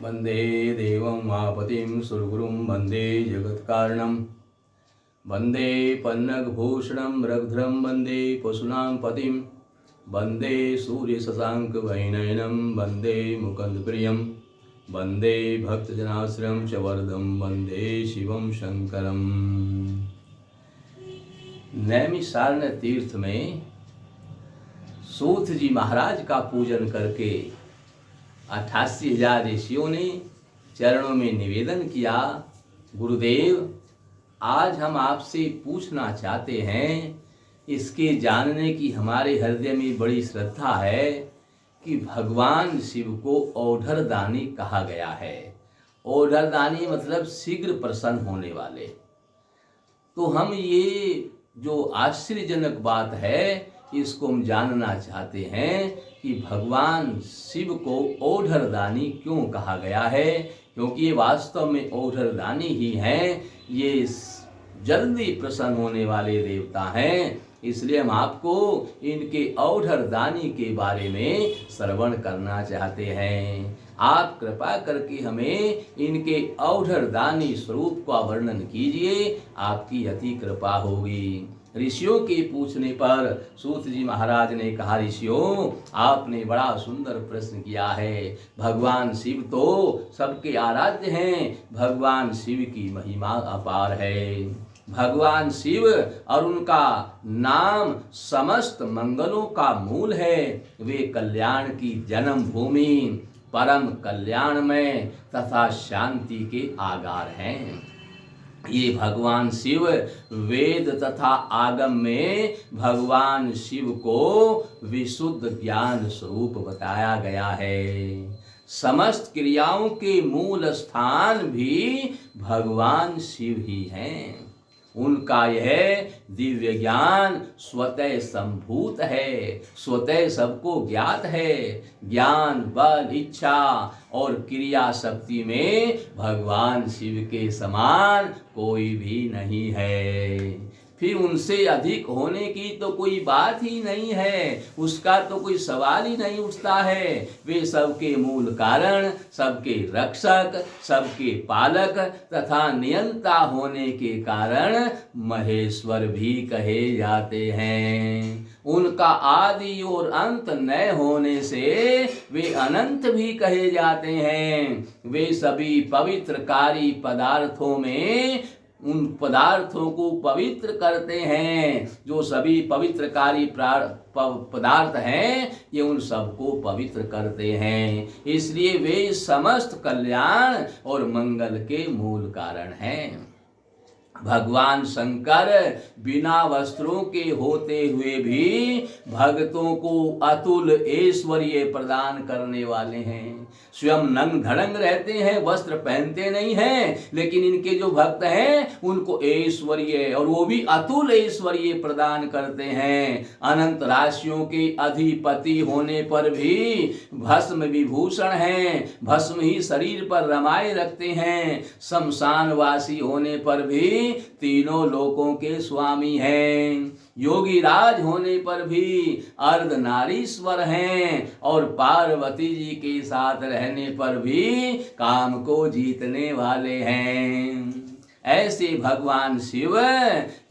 वंदे देवं मापतिं सुरगुरुं वंदे जगत्कारणं वंदे पन्नगभूषणं रघुधरं वंदे पशूनां पतिं वंदे सूर्यशशाङ्कवैनयनं वंदे मुकुन्दप्रियं वंदे भक्तजनाश्रयं च वरदं वंदे शिवं शंकरम्। नैमिषारण्य तीर्थ में सूत जी महाराज का पूजन करके 88,000 ऋषियों ने चरणों में निवेदन किया, गुरुदेव आज हम आपसे पूछना चाहते हैं, इसके जानने की हमारे हृदय में बड़ी श्रद्धा है कि भगवान शिव को औढ़रदानी कहा गया है। औढ़रदानी मतलब शीघ्र प्रसन्न होने वाले। तो हम ये जो आश्चर्यजनक बात है इसको हम जानना चाहते हैं कि भगवान शिव को औढ़रदानी क्यों कहा गया है, क्योंकि ये वास्तव में औढ़रदानी ही हैं। ये जल्दी प्रसन्न होने वाले देवता हैं। इसलिए हम आपको इनके औढ़रदानी के बारे में श्रवण करना चाहते हैं। आप कृपा करके हमें इनके औढ़रदानी स्वरूप का वर्णन कीजिए, आपकी अति कृपा होगी। ऋषियों के पूछने पर सूत जी महाराज ने कहा, ऋषियों आपने बड़ा सुंदर प्रश्न किया है। भगवान शिव तो सबके आराध्य हैं। भगवान शिव की महिमा अपार है। भगवान शिव और उनका नाम समस्त मंगलों का मूल है। वे कल्याण की जन्म भूमि, परम कल्याणमय तथा शांति के आगार हैं। ये भगवान शिव वेद तथा आगम में भगवान शिव को विशुद्ध ज्ञान स्वरूप बताया गया है। समस्त क्रियाओं के मूल स्थान भी भगवान शिव ही हैं। उनका यह दिव्य ज्ञान स्वतः संभूत है, स्वतः सबको ज्ञात है। ज्ञान, बल, इच्छा और क्रिया शक्ति में भगवान शिव के समान कोई भी नहीं है। फिर उनसे अधिक होने की तो कोई बात ही नहीं है, उसका तो कोई सवाल ही नहीं उठता है। वे सबके मूल कारण, सबके रक्षक, सबके पालक तथा नियंता होने के कारण महेश्वर भी कहे जाते हैं। उनका आदि और अंत न होने से वे अनंत भी कहे जाते हैं। वे सभी पवित्रकारी पदार्थों में उन पदार्थों को पवित्र करते हैं। जो सभी पवित्रकारी पदार्थ हैं, ये उन सबको पवित्र करते हैं। इसलिए वे समस्त कल्याण और मंगल के मूल कारण हैं। भगवान शंकर बिना वस्त्रों के होते हुए भी भक्तों को अतुल ऐश्वर्य प्रदान करने वाले हैं। स्वयं नंग धड़ंग रहते हैं, वस्त्र पहनते नहीं हैं, लेकिन इनके जो भक्त हैं उनको ऐश्वर्य, और वो भी अतुल ऐश्वर्य प्रदान करते हैं। अनंत राशियों के अधिपति होने पर भी भस्म विभूषण हैं, भस्म ही शरीर पर रमाए रखते हैं। शमशानवासी होने पर भी तीनों लोकों के स्वामी हैं। योगी राज होने पर भी अर्धनारीश्वर हैं, और पार्वती जी के साथ रहने पर भी काम को जीतने वाले हैं। ऐसे भगवान शिव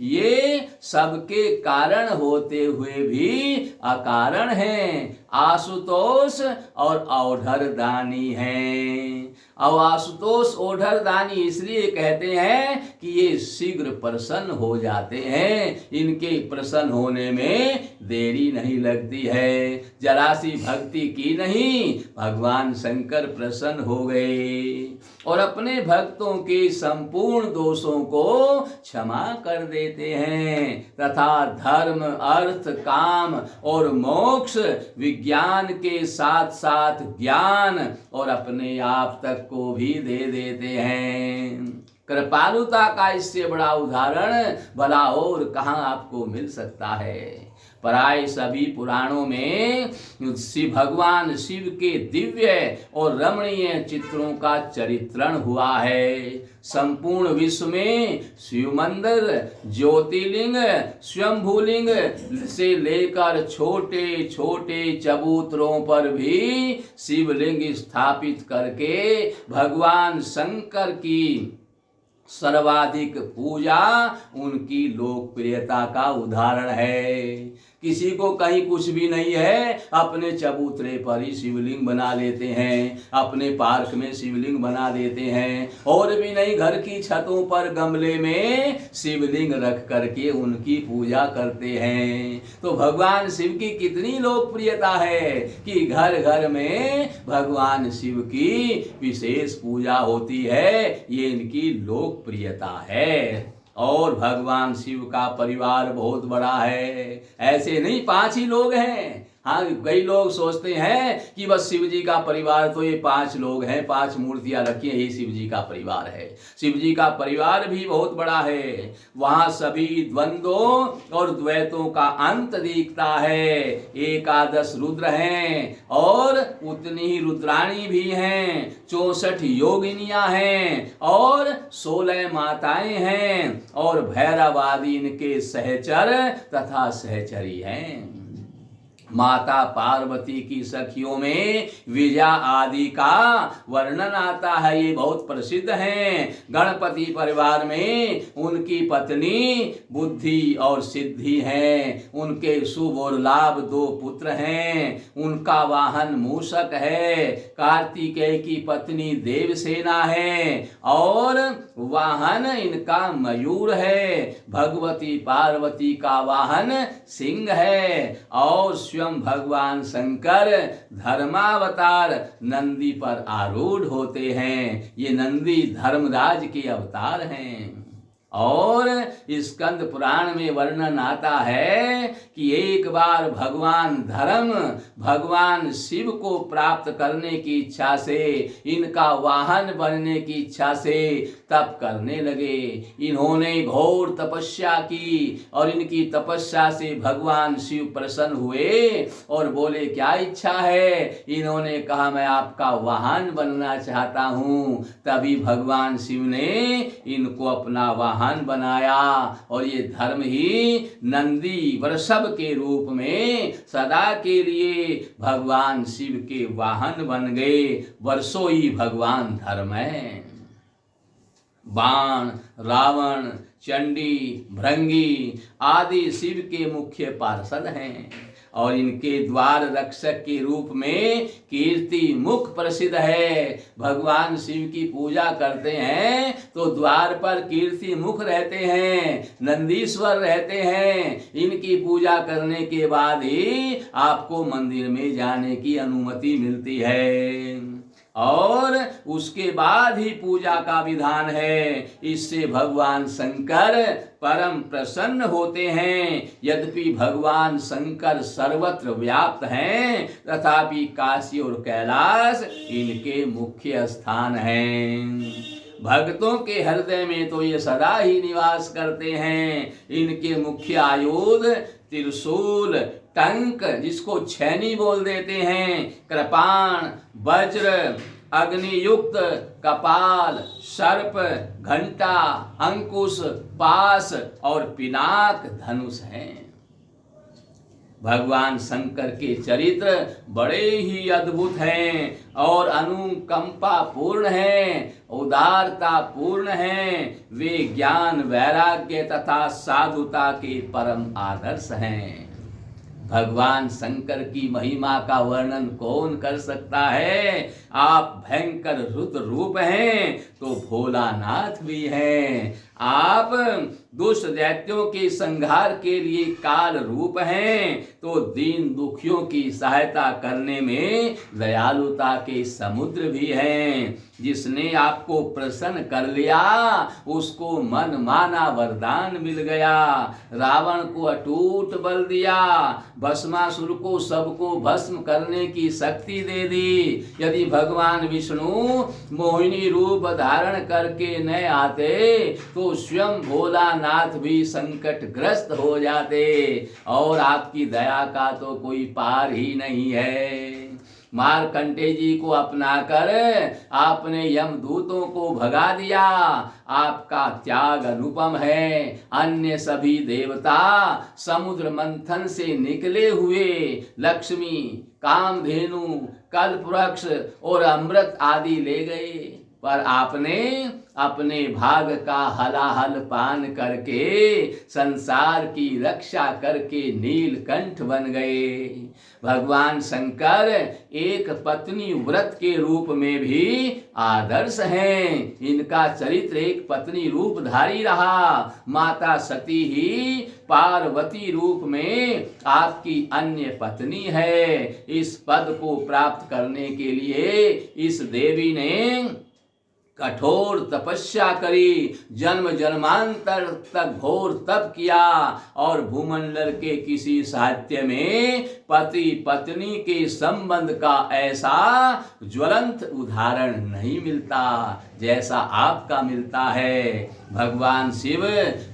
ये सबके कारण होते हुए भी अकारण हैं। आशुतोष और औढ़रदानी हैं। अब आशुतोष औढ़रदानी इसलिए कहते हैं कि ये शीघ्र प्रसन्न हो जाते हैं। इनके प्रसन्न होने में देरी नहीं लगती है। जरा सी भक्ति की नहीं, भगवान शंकर प्रसन्न हो गए और अपने भक्तों के संपूर्ण दोषों को क्षमा कर देते हैं तथा धर्म, अर्थ, काम और मोक्ष, विज्ञान के साथ साथ ज्ञान और अपने आप तक को भी दे देते हैं। कृपालुता का इससे बड़ा उदाहरण भला और कहाँ आपको मिल सकता है। प्राय सभी पुराणों में भगवान शिव के दिव्य और रमणीय चित्रों का चरित्रण हुआ है। संपूर्ण विश्व में शिव मंदिर, ज्योतिर्लिंग, स्वयंभूलिंग से लेकर छोटे छोटे चबूतरों पर भी शिवलिंग स्थापित करके भगवान शंकर की सर्वाधिक पूजा उनकी लोकप्रियता का उदाहरण है। किसी को कहीं कुछ भी नहीं है, अपने चबूतरे पर ही शिवलिंग बना लेते हैं, अपने पार्क में शिवलिंग बना देते हैं, और भी नहीं घर की छतों पर गमले में शिवलिंग रख करके उनकी पूजा करते हैं। तो भगवान शिव की कितनी लोकप्रियता है कि घर घर में भगवान शिव की विशेष पूजा होती है। ये इनकी लोकप्रियता है। और भगवान शिव का परिवार बहुत बड़ा है। ऐसे नहीं 5 ही लोग हैं। हाँ, कई लोग सोचते हैं कि बस शिव जी का परिवार तो ये 5 लोग हैं, 5 मूर्तियां रखी हैं, ये शिव जी का परिवार है। शिव जी का परिवार भी बहुत बड़ा है। वहां सभी द्वंद्वों और द्वैतों का अंत दिखता है। 11 रुद्र हैं और उतनी ही रुद्राणी भी हैं। 64 योगिनियां हैं और 16 माताएं हैं और भैरवादी इनके सहचर तथा सहचरी हैं। माता पार्वती की सखियों में विजया आदि का वर्णन आता है, ये बहुत प्रसिद्ध हैं। गणपति परिवार में उनकी पत्नी बुद्धि और सिद्धि हैं। उनके शुभ और लाभ 2 पुत्र हैं। उनका वाहन मूषक है। कार्तिकेय की पत्नी देवसेना है और वाहन इनका मयूर है। भगवती पार्वती का वाहन सिंह है और स्वयं भगवान शंकर धर्मावतार नंदी पर आरूढ़ होते हैं। ये नंदी धर्मराज के अवतार हैं। और स्कंद पुराण में वर्णन आता है कि एक बार भगवान शिव को प्राप्त करने की इच्छा से, इनका वाहन बनने की इच्छा से तप करने लगे। इन्होंने घोर तपस्या की और इनकी तपस्या से भगवान शिव प्रसन्न हुए और बोले क्या इच्छा है। इन्होंने कहा मैं आपका वाहन बनना चाहता हूँ। तभी भगवान शिव ने इनको अपना वाहन बनाया और ये धर्म ही नंदी वृषभ के रूप में सदा के लिए भगवान शिव के वाहन बन गए। वर्षों ही भगवान धर्म है। बाण, रावण, चंडी, भृंगी आदि शिव के मुख्य पार्षद हैं और इनके द्वार रक्षक के रूप में कीर्ति मुख प्रसिद्ध है। भगवान शिव की पूजा करते हैं तो द्वार पर कीर्ति मुख रहते हैं, नंदीश्वर रहते हैं। इनकी पूजा करने के बाद ही आपको मंदिर में जाने की अनुमति मिलती है और उसके बाद ही पूजा का विधान है। इससे भगवान शंकर परम प्रसन्न होते हैं। यद्यपि भगवान शंकर सर्वत्र व्याप्त हैं, तथापि काशी और कैलाश इनके मुख्य स्थान हैं। भक्तों के हृदय में तो ये सदा ही निवास करते हैं। इनके मुख्य आयुध त्रिशूल, टंक जिसको छैनी बोल देते हैं, कृपाण, वज्र, अग्नियुक्त कपाल, सर्प, घंटा, अंकुश, पास और पिनाक धनुष हैं। भगवान शंकर के चरित्र बड़े ही अद्भुत हैं और अनुकंपा पूर्ण हैं, उदारता पूर्ण हैं। वे ज्ञान, वैराग्य तथा साधुता के परम आदर्श हैं। भगवान शंकर की महिमा का वर्णन कौन कर सकता है। आप भयंकर रुद्र रूप हैं तो भोलानाथ भी हैं। आप दुष्ट दैत्यों के संहार के लिए काल रूप हैं तो दीन दुखियों की सहायता करने में दयालुता के समुद्र भी हैं। जिसने आपको प्रसन्न कर लिया उसको मन माना वरदान मिल गया। रावण को अटूट बल दिया, भस्मासुर को सबको भस्म करने की शक्ति दे दी। यदि भगवान विष्णु मोहिनी रूप धारण करके न आते तो स्वयं भोलानाथ भी संकटग्रस्त हो जाते, और आपकी दया का तो कोई पार ही नहीं है। मार्कंडेय जी को अपनाकर आपने यमदूतों को भगा दिया। आपका त्याग अनुपम है। अन्य सभी देवता समुद्र मंथन से निकले हुए लक्ष्मी, कामधेनु, कल्पवृक्ष और अमृत आदि ले गए, पर आपने अपने भाग का हलाहल पान करके संसार की रक्षा करके नीलकंठ बन गए। भगवान शंकर एक पत्नी व्रत के रूप में भी आदर्श हैं। इनका चरित्र एक पत्नी रूपधारी रहा। माता सती ही पार्वती रूप में आपकी अन्य पत्नी है। इस पद को प्राप्त करने के लिए इस देवी ने कठोर तपस्या करी, जन्म जन्मांतर तक घोर तप किया, और भूमंडल के किसी साहित्य में पति पत्नी के संबंध का ऐसा ज्वलंत उदाहरण नहीं मिलता जैसा आपका मिलता है। भगवान शिव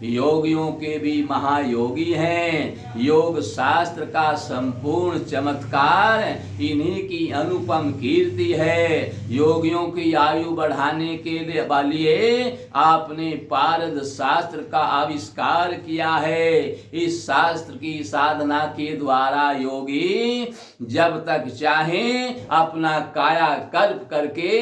योगियों के भी महायोगी हैं। योग शास्त्र का संपूर्ण चमत्कार इन्हीं की अनुपम कीर्ति है। योगियों की आयु बढ़ाने के लिए आपने पारद शास्त्र का आविष्कार किया है। इस शास्त्र की साधना के द्वारा योगी जब तक चाहें अपना कायाकल्प करके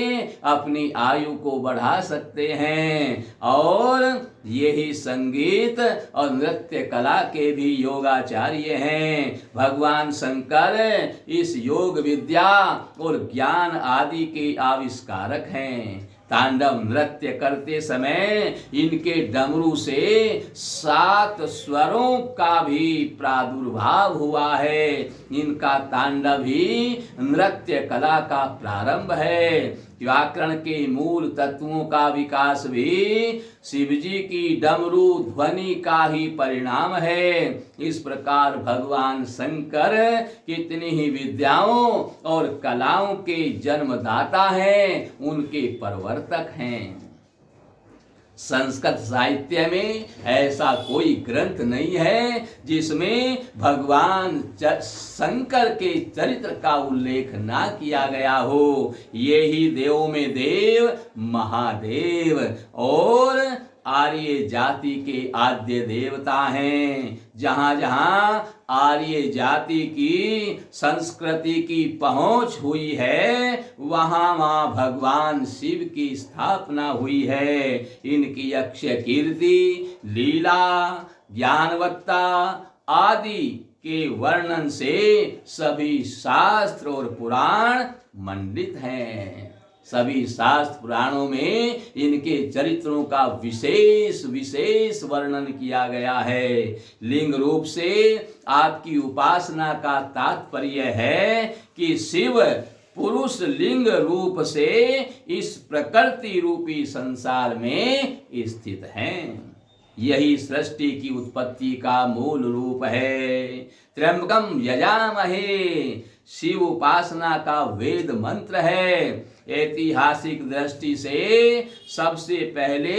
अपनी आयु को बढ़ा सकते हैं, और यही संगीत और नृत्य कला के भी योगाचार्य हैं। भगवान शंकर इस योग विद्या और ज्ञान आदि के आविष्कारक हैं। तांडव नृत्य करते समय इनके डमरू से 7 स्वरों का भी प्रादुर्भाव हुआ है। इनका तांडव ही नृत्य कला का प्रारंभ है। व्याकरण के मूल तत्वों का विकास भी शिवजी की डमरू ध्वनि का ही परिणाम है। इस प्रकार भगवान शंकर कितनी ही विद्याओं और कलाओं के जन्मदाता हैं, उनके प्रवर्तक हैं। संस्कृत साहित्य में ऐसा कोई ग्रंथ नहीं है जिसमें भगवान शंकर के चरित्र का उल्लेख ना किया गया हो। ये ही देवों में देव महादेव और आर्य जाति के आद्य देवता हैं। जहाँ जहाँ आर्य जाति की संस्कृति की पहुँच हुई है, वहाँ वहाँ भगवान शिव की स्थापना हुई है। इनकी अक्षय कीर्ति, लीला, ज्ञानवत्ता आदि के वर्णन से सभी शास्त्र और पुराण मंडित हैं। सभी शास्त्र पुराणों में इनके चरित्रों का विशेष वर्णन किया गया है। लिंग रूप से आपकी उपासना का तात्पर्य है कि शिव पुरुष लिंग रूप से इस प्रकृति रूपी संसार में स्थित हैं। यही सृष्टि की उत्पत्ति का मूल रूप है। त्र्यंबकम यजामहे शिव उपासना का वेद मंत्र है। ऐतिहासिक दृष्टि से सबसे पहले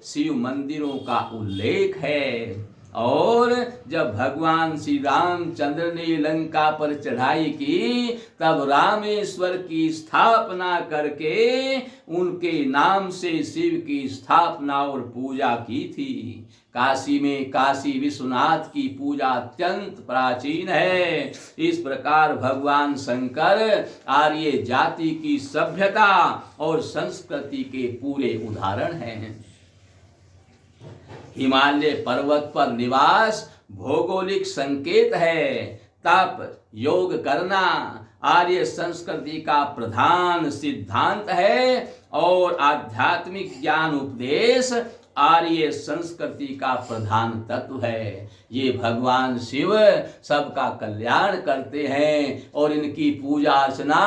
शिव मंदिरों का उल्लेख है, और जब भगवान श्री रामचंद्र ने लंका पर चढ़ाई की तब रामेश्वर की स्थापना करके उनके नाम से शिव की स्थापना और पूजा की थी। काशी में काशी विश्वनाथ की पूजा अत्यंत प्राचीन है। इस प्रकार भगवान शंकर आर्य जाति की सभ्यता और संस्कृति के पूरे उदाहरण हैं। हिमालय पर्वत पर निवास भौगोलिक संकेत है। तप योग करना आर्य संस्कृति का प्रधान सिद्धांत है, और आध्यात्मिक ज्ञान उपदेश आर्य संस्कृति का प्रधान तत्व है। ये भगवान शिव सबका कल्याण करते हैं और इनकी पूजा अर्चना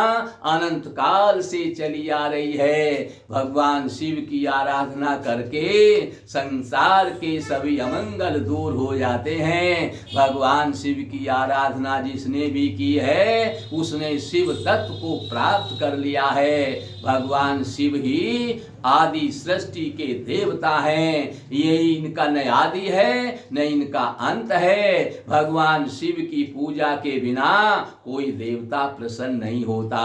अनंत काल से चली आ रही है। भगवान शिव की आराधना करके संसार के सभी अमंगल दूर हो जाते हैं। भगवान शिव की आराधना जिसने भी की है उसने शिव तत्व को प्राप्त कर लिया है। भगवान शिव ही आदि सृष्टि के देवता हैं। यही इनका न आदि है न इनका अंत है। भगवान शिव की पूजा के बिना कोई देवता प्रसन्न नहीं होता।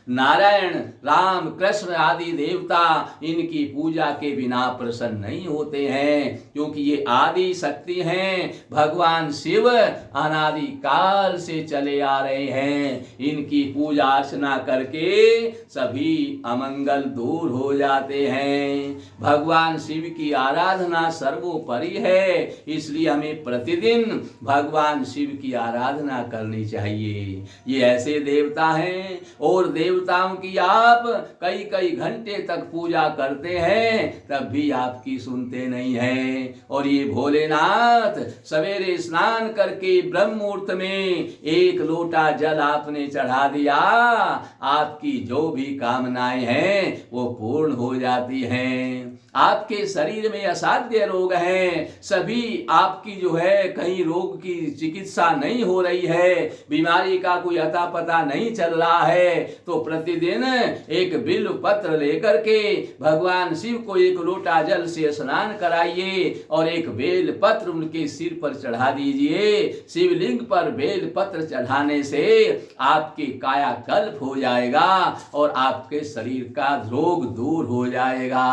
नारायण, राम, कृष्ण आदि देवता इनकी पूजा के बिना प्रसन्न नहीं होते हैं, क्योंकि ये आदि शक्ति हैं। भगवान शिव अनादि काल से चले आ रहे हैं। इनकी पूजा अर्चना करके सभी अमंगल दूर हो जाते हैं। भगवान शिव की आराधना सर्वोपरि है, इसलिए हमें प्रतिदिन भगवान शिव की आराधना करनी चाहिए। ये ऐसे देवता हैं और देवताओं की आप कई कई घंटे तक पूजा करते हैं तब भी आपकी सुनते नहीं हैं। और ये भोलेनाथ सवेरे स्नान करके ब्रह्म मुहूर्त में एक लोटा जल आपने चढ़ा दिया, आपकी जो भी कामनाएं हैं वो पूर्ण हो जाती हैं। आपके शरीर में असाध्य रोग हैं, सभी आपकी जो है कहीं रोग की चिकित्सा नहीं हो रही है, बीमारी का कोई अता पता नहीं चल रहा है, तो प्रतिदिन एक बिल्व पत्र लेकर के भगवान शिव को एक लोटा जल से स्नान कराइए और एक बेल पत्र उनके सिर पर चढ़ा दीजिए। शिवलिंग पर बेल पत्र चढ़ाने से आपके कायाकल्प हो जाएगा और आपके शरीर का रोग दूर हो जाएगा।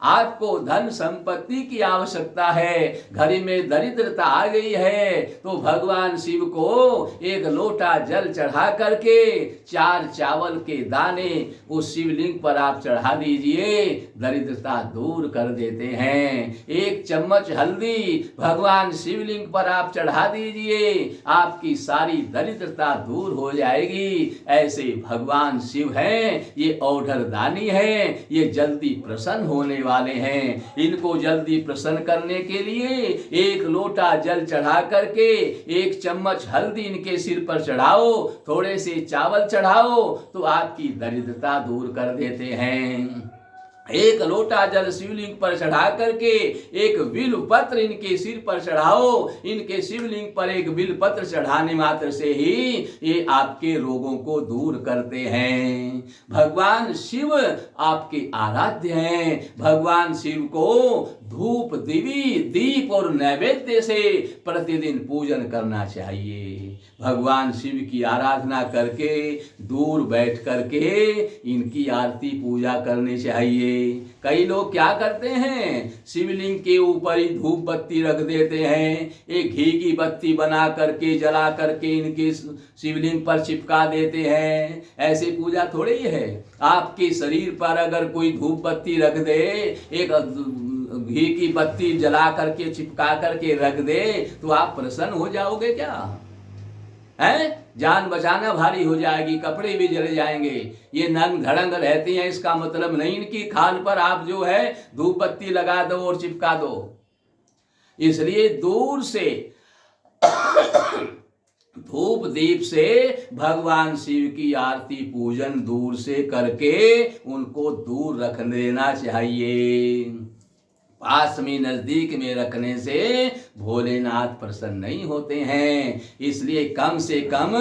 आपको धन संपत्ति की आवश्यकता है, घर में दरिद्रता आ गई है, तो भगवान शिव को एक लोटा जल चढ़ा करके 4 चावल के दाने उस शिवलिंग पर आप चढ़ा दीजिए, दरिद्रता दूर कर देते हैं। 1 चम्मच हल्दी भगवान शिवलिंग पर आप चढ़ा दीजिए, आपकी सारी दरिद्रता दूर हो जाएगी। ऐसे भगवान शिव हैं, ये औढ़र दानी है, ये जल्दी प्रसन्न होने वाले हैं। इनको जल्दी प्रसन्न करने के लिए 1 लोटा जल चढ़ा करके 1 चम्मच हल्दी इनके सिर पर चढ़ाओ, थोड़े से चावल चढ़ाओ, तो आपकी दरिद्रता दूर कर देते हैं। 1 लोटा जल शिवलिंग पर चढ़ा करके 1 बिल्व पत्र इनके सिर पर चढ़ाओ। इनके शिवलिंग पर 1 बिल्व पत्र चढ़ाने मात्र से ही ये आपके रोगों को दूर करते हैं। भगवान शिव आपके आराध्य हैं। भगवान शिव को धूप, दिवी, दीप और नैवेद्य से प्रतिदिन पूजन करना चाहिए। भगवान शिव की आराधना करके दूर बैठ करके इनकी आरती पूजा करनी चाहिए। कई लोग क्या करते हैं, शिवलिंग के ऊपर ही धूप बत्ती रख देते हैं, एक घी की बत्ती बना करके जला करके इनके शिवलिंग पर चिपका देते हैं। ऐसे पूजा थोड़ी है। आपके शरीर पर अगर कोई धूप बत्ती रख दे, एक घी की बत्ती जला करके चिपका करके रख दे, तो आप प्रसन्न हो जाओगे क्या? हैं? जान बचाना भारी हो जाएगी, कपड़े भी जल जाएंगे। ये नंग धड़ंग रहती हैं, इसका मतलब नहीं इनकी खाल पर आप जो है धूप बत्ती लगा दो और चिपका दो। इसलिए दूर से धूप दीप से भगवान शिव की आरती पूजन दूर से करके उनको दूर रख देना चाहिए। पास में नजदीक में रखने से भोलेनाथ प्रसन्न नहीं होते हैं। इसलिए कम से कम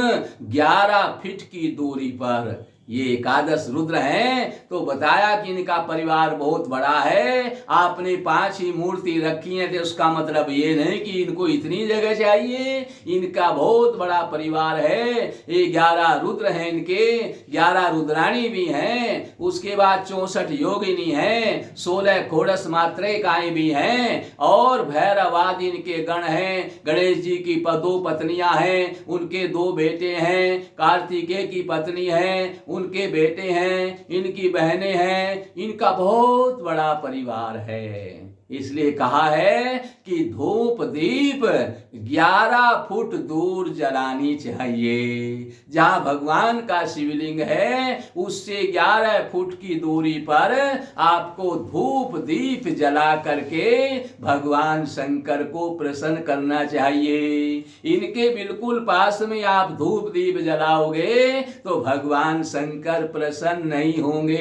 11 फीट की दूरी पर ये एकादश रुद्र हैं, तो बताया कि इनका परिवार बहुत बड़ा है। आपने 5 ही मूर्ति रखी है, तो उसका मतलब ये नहीं कि इनको इतनी जगह चाहिए। इनका बहुत बड़ा परिवार है। ये 11 रुद्र हैं, इनके 11 रुद्राणी भी हैं। उसके बाद 64 योगिनी हैं, 16 खोड़स मात्रेकाएं भी हैं और भैरवाद इनके गण हैं। गणेश जी की 2 पत्नियां हैं, उनके 2 बेटे हैं। कार्तिकेय की पत्नी है, उनके बेटे हैं, इनकी बहनें हैं। इनका बहुत बड़ा परिवार है। इसलिए कहा है कि धूप दीप 11 फुट दूर जलानी चाहिए। जहां भगवान का शिवलिंग है उससे 11 फुट की दूरी पर आपको धूप दीप जला करके भगवान शंकर को प्रसन्न करना चाहिए। इनके बिल्कुल पास में आप धूप दीप जलाओगे तो भगवान शंकर प्रसन्न नहीं होंगे।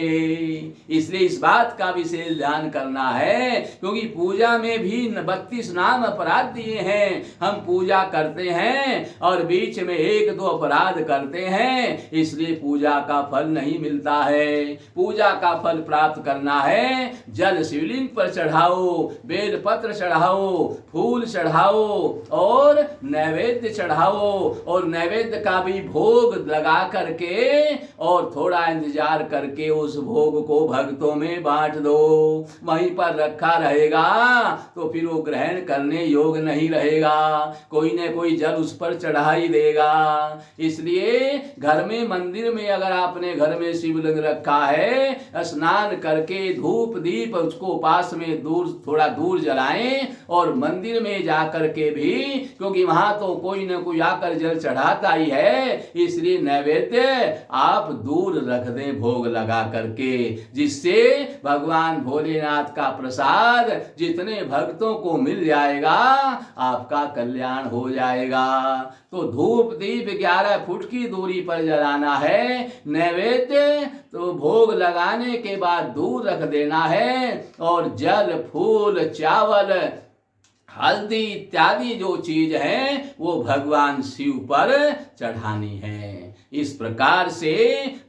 इसलिए इस बात का विशेष ध्यान करना है, क्योंकि पूजा में भी 32 नाम अपराध दिए हैं। हम पूजा करते हैं और बीच में 1-2 अपराध करते हैं, इसलिए पूजा का फल नहीं मिलता है। पूजा का फल प्राप्त करना है, जल शिवलिंग पर चढ़ाओ, बेल पत्र चढ़ाओ, फूल चढ़ाओ और नैवेद्य चढ़ाओ, और नैवेद्य का भी भोग लगा करके और थोड़ा इंतजार करके उस भोग को भक्तों में बांट दो। वहीं पर रखा रहेगा तो फिर वो ग्रहण करने योग्य नहीं रहेगा, कोई न कोई जल उस पर चढ़ा ही देगा। इसलिए घर में, मंदिर में अगर आपने घर में शिवलिंग रखा है, स्नान करके धूप दीप उसको पास में थोड़ा दूर जलाएं, और मंदिर में जाकर के भी, क्योंकि वहां तो कोई न कोई आकर जल चढ़ाता ही है, इसलिए नैवेद्य आप दूर रख दें भोग लगा करके, जिससे भगवान भोलेनाथ का प्रसाद जितने भक्तों को मिल जाएगा आपका कल्याण हो जाएगा। तो धूप दीप 11 फुट की दूरी पर जलाना है, नैवेद्य तो भोग लगाने के बाद दूर रख देना है, और जल फूल चावल हल्दी इत्यादि जो चीज है वो भगवान शिव पर चढ़ानी है। इस प्रकार से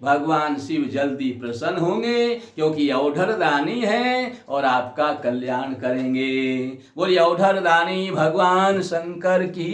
भगवान शिव जल्दी प्रसन्न होंगे, क्योंकि औढ़र दानी है और आपका कल्याण करेंगे। बोलिए औढ़र दानी भगवान शंकर की।